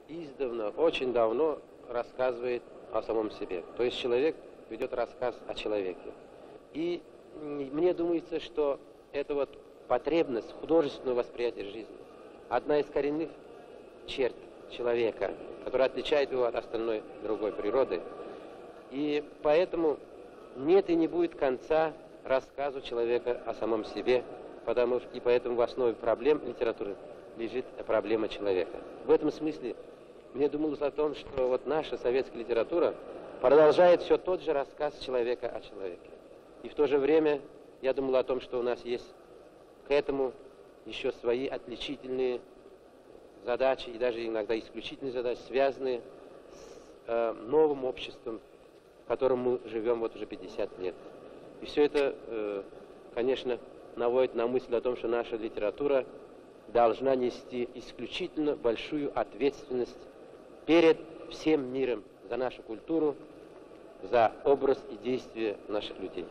издавна, очень давно рассказывает о самом себе. То есть человек ведет рассказ о человеке. И мне думается, что это вот потребность художественного восприятия жизни одна из коренных черт человека, которая отличает его от остальной другой природы. И поэтому нет и не будет конца рассказу человека о самом себе, потому что и поэтому в основе проблем литературы лежит проблема человека. В этом смысле мне думалось о том, что вот наша советская литература продолжает все тот же рассказ человека о человеке. И в то же время я думал о том, что у нас есть к этому еще свои отличительные задачи и даже иногда исключительные задачи, связанные с новым обществом, в котором мы живем вот уже 50 лет. И все это, конечно, наводит на мысль о том, что наша литература должна нести исключительно большую ответственность перед всем миром за нашу культуру, за образ и действия наших людей.